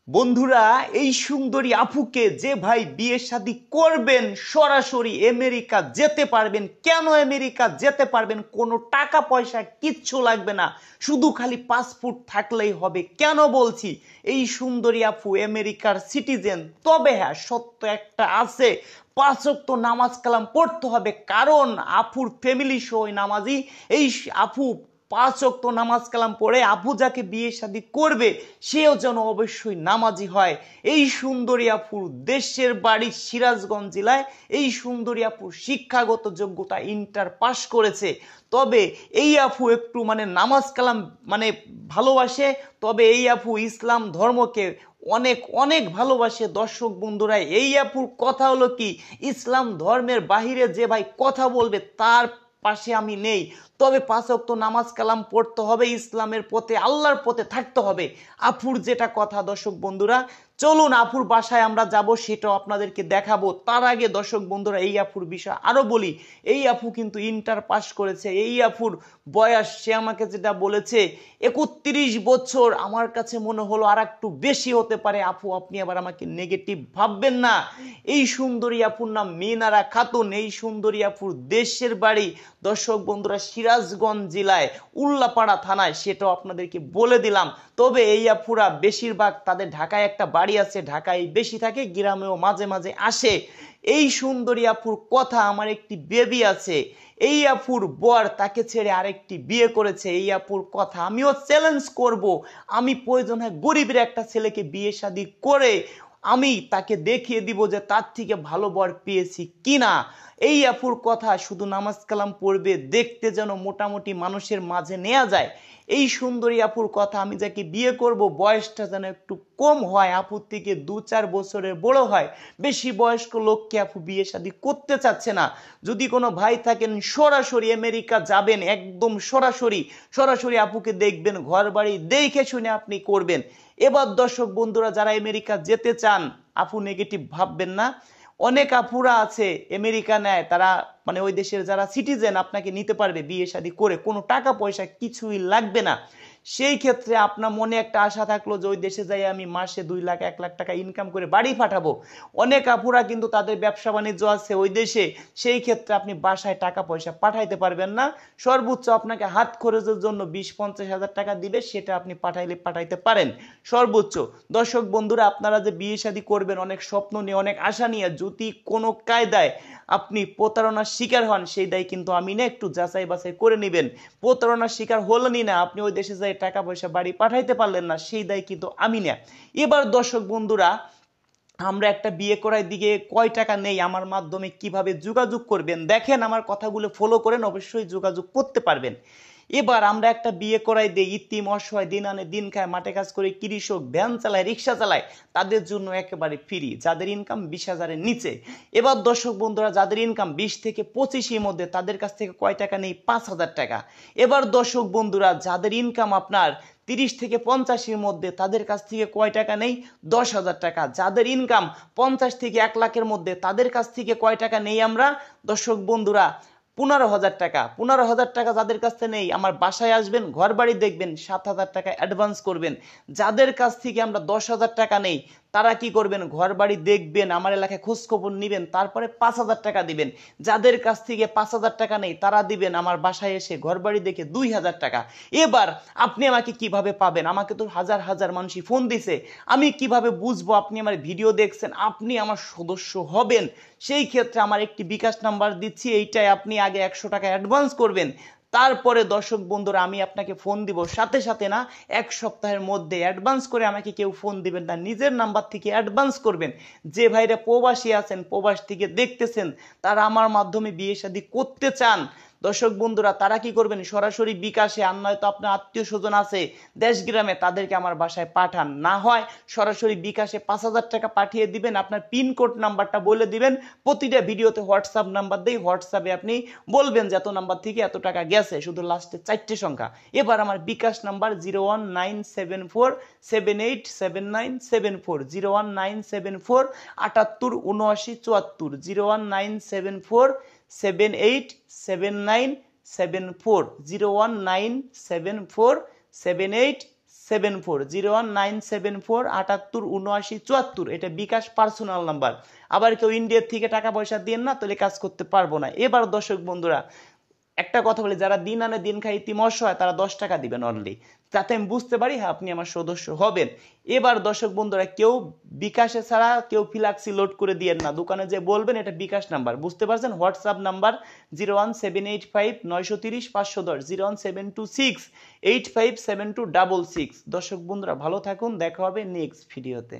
বন্ধুরা, এই সুন্দরী আপুকে যে ভাই বিয়ে শাদী করবেন সরাসরি আমেরিকা যেতে পারবেন। কেন আমেরিকা যেতে পারবেন? কোনো টাকা পয়সা কিচ্ছু লাগবে না, শুধু খালি পাসপোর্ট থাকলেই হবে। কেন বলছি? এই সুন্দরী আপু আমেরিকার সিটিজেন। তবে হ্যাঁ, সত্য একটা আছে, 5 ওয়াক্ত নামাজ কালাম পড়তে হবে, কারণ আপুর ফ্যামিলি সহ নামাজি। এই আপু 5 ওয়াক্ত নামাজ কালাম পড়ে আপু যাকে বিয়ে শাদী করবে সেও যেন অবশ্যই নামাজি হয়। এই সুন্দরী আপুর দেশের বাড়ি সিরাজগঞ্জ জেলায়। এই সুন্দরী আপুর শিক্ষাগত যোগ্যতা ইন্টার পাস করেছে। তবে এই আপু একটু নামাজ কালাম ভালোবাসে। তবে এই আপু ইসলাম ধর্মকে অনেক অনেক ভালোবাসে। দর্শক বন্ধুরা, এই আপুর কথা হলো কি, ইসলাম ধর্মের বাহিরে যে ভাই কথা বলবে তার পাশে আমি নেই। তবে 5 ওয়াক্ত নামাজ কালাম পড়তে হবে, ইসলামের পথে আল্লাহর পথে থাকতে হবে। আপুর যেটা কথা, দর্শক বন্ধুরা চলুন আপুর বাসায় আমরা যাব, সেটাও আপনাদেরকে দেখাবো। তার আগে দর্শক বন্ধুরা এই আপুর বিষয় আরো বলি। এই আপু কিন্তু ইন্টার পাস করেছে। এই আপুর বয়স, সে আমাকে যেটা বলেছে, 31 বছর। আমার কাছে মনে হলো আর একটু বেশি হতে পারে। আপু আপনি আবার আমাকে নেগেটিভ ভাববেন না। এই সুন্দরী আপুর নাম মিনারা খাতুন। এই সুন্দরী আপুর দেশের বাড়ি দর্শক বন্ধুরা সিরাজগঞ্জ জেলায় উল্লাপাড়া থানায়, সেটাও আপনাদেরকে বলে দিলাম। তবে এই আপুরা বেশিরভাগ তাদের ঢাকায় একটা বাড়ি আছে, ঢাকায় বেশি থাকে, গ্রামেও মাঝে মাঝে আসে। এই সুন্দরী আপুর কথা, আমার একটি বেবি আছে। এই আপুর বর তাকে ছেড়ে আরেকটি বিয়ে করেছে। এই আপুর কথা আমিও চ্যালেঞ্জ করব। আমি প্রয়োজন হয় গরিবের একটা ছেলেকে বিয়ে শাদী করে আমি তাকে দেখিয়ে দিব যে তার থেকে ভালো বর পেয়েছি কিনা। এই আপুর কথা, শুধু নামাজ কালাম পড়বে, দেখতে যেন মোটামুটি মানুষের মাঝে নেওয়া যায়। এই সুন্দরী আপুর কথা, আমি যাকে বিয়ে করব বয়সটা যেন একটু কম হয়, আপুর থেকে 2-4 বছরের বড় হয়। বেশি বয়স্ক লোককে আপু বিয়ে শাদী করতে চাচ্ছে না। যদি কোনো ভাই থাকেন সরাসরি আমেরিকা যাবেন, একদম সরাসরি সরাসরি আপুকে দেখবেন, ঘর বাড়ি দেখে শুনে আপনি করবেন। এবার দর্শক বন্ধুরা যারা আমেরিকা যেতে চান, আপু নেগেটিভ ভাববেন না। অনেক আপুরা আছে আমেরিকা নেয়, তারা ওই দেশের যারা সিটিজেন আপনাকে নিতে পারবে বিয়ে শাদী করে, কোনো টাকা পয়সা কিছুই লাগবে না। সেই ক্ষেত্রে আপনার মনে একটা আশা থাকলো যে ওই দেশে যাই আমি মাসে 2 লাখ 1 লাখ টাকা ইনকাম করে বাড়ি পাঠাবো। অনেক আপুরা কিন্তু তাদের ব্যবসা বাণিজ্য আছে ওই দেশে, সেই ক্ষেত্রে আপনি বাসায় টাকা পয়সা পাঠাইতে পারবেন না। সর্বোচ্চ আপনাকে হাত খরচের জন্য 20-50 হাজার টাকা দিবে, সেটা আপনি পাঠাইতে পারেন সর্বোচ্চ। দর্শক বন্ধুরা, আপনারা যে বিয়ে শাদী করবেন অনেক স্বপ্ন নিয়ে, অনেক আশা নিয়ে, যদি কোনো কায়দায় আপনি প্রতারণার শিকার হন, সেই দায় কিন্তু আমি না, একটু যাচাই বাছাই করে নেবেন। প্রতারণার শিকার হলেনই না, আপনি ওই দেশে যাই টাকা পয়সা বাড়ি পাঠাইতে পারলেন না, সেই দায় কিন্তু আমি না। এবার দর্শক বন্ধুরা, আমরা একটা বিয়ে করার দিকে কয় টাকা নেই, আমার মাধ্যমে কিভাবে যোগাযোগ করবেন, দেখেন আমার কথাগুলো ফলো করেন, অবশ্যই যোগাযোগ করতে পারবেন। এবার আমরা একটা বিয়ে করাই দেই, ইতিম অসহায়, দিন আনে দিন খায়, মাঠে কাজ করে, কৃষক, ভ্যান চালায়, রিক্সা চালায়, তাদের জন্য একেবারে ফ্রি, যাদের ইনকাম 20,000-এর নিচে। এবার দর্শক বন্ধুরা, যাদের ইনকাম 20 থেকে 25-এর মধ্যে, তাদের কাছ থেকে কয় টাকা নেই? 5,000 টাকা। এবার দর্শক বন্ধুরা, যাদের ইনকাম আপনার 30 থেকে 50-এর মধ্যে, তাদের কাছ থেকে কয় টাকা নেই? 10,000 টাকা। যাদের ইনকাম 50 থেকে 1 লাখের মধ্যে, তাদের কাছ থেকে কয় টাকা নেই আমরা দর্শক বন্ধুরা? 15,000 টাকা। 15,000 টাকা যাদের কাছ থেকে নেই, আমার বাসায় আসবেন, ঘর বাড়ি দেখবেন, 7,000 টাকা অ্যাডভান্স করবেন। যাদের কাছ থেকে আমরা 10,000 টাকা নেই, তারা কি করবেন? ঘর বাড়ি দেখবেন, আমার এলাকায় খোঁজ খবর নিবেন, তারপরে 5,000 টাকা দিবেন। যাদের কাছ থেকে 5,000 টাকা নেই, তারা দিবেন আমার বাসায় এসে ঘর বাড়ি দেখে 2,000 টাকা। এবার আপনি আমাকে কিভাবে পাবেন? আমাকে তো হাজার হাজার মানুষই ফোন দিছে, আমি কিভাবে বুঝবো আপনি আমার ভিডিও দেখছেন, আপনি আমার সদস্য হবেন? সেই ক্ষেত্রে আমার একটি বিকাশ নাম্বার দিচ্ছি, এইটাই আপনি আগে 100 টাকা অ্যাডভান্স করবেন। তারপরে দর্শক বন্ধুরা, আমি আপনাকে ফোন দিব সাথে সাথে না, 1 সপ্তাহের মধ্যে। অ্যাডভান্স করে আমাকে কেউ ফোন দিবেন না, নিজের নাম্বার থেকে অ্যাডভান্স করবেন। যে ভাইরা প্রবাসী আছেন, প্রবাস থেকে দেখতেছেন, তারা আমার মাধ্যমে বিয়ে শাদী করতে চান, দর্শক বন্ধুরা তারা কি করবেন? সরাসরি বিকাশে, আর নয়তো আপনার আত্মীয় স্বজন আছে দেশ গ্রামে, তাদেরকে আমার বাসায় পাঠান। না হয় সরাসরি বিকাশে 5,000 টাকা পাঠিয়ে দিবেন, আপনার পিনকোড নাম্বারটা বলে দিবেন। প্রতিটা ভিডিওতে হোয়াটসঅ্যাপ নাম্বার দেই, হোয়াটসঅ্যাপে আপনি বলবেন যে এত নাম্বার থেকে এত টাকা গেছে, শুধু লাস্টে 4টে সংখ্যা। এবার আমার বিকাশ নাম্বার 01974787974, 01974 787974, 01974 787974, 01974 787974। 0197474774 এটা বিকাশ পার্সোনাল নাম্বার। আবার কেউ ইন্ডিয়ার থেকে টাকা পয়সা দিয়ে না, তাহলে কাজ করতে পারবো না। এবার দর্শক বন্ধুরা একটা কথা বলি, যারা দিন আনে দিন খাই ইতিম অসহায় তারা 10 টাকা দিবেন অনলি, যাতে আমি বুঝতে পারি হ্যাঁ আপনি আমার সদস্য হবেন। এবার দর্শক বন্ধুরা কেউ বিকাশে ছাড়া কেউ ফ্লাক্সি লোড করে দিয়েন না, দোকানে যে বলবেন এটা বিকাশ নাম্বার, বুঝতে পারছেন? WhatsApp number 01785930510, 01726857266। দর্শক বন্ধুরা ভালো থাকুন, দেখা হবে নেক্সট ভিডিওতে।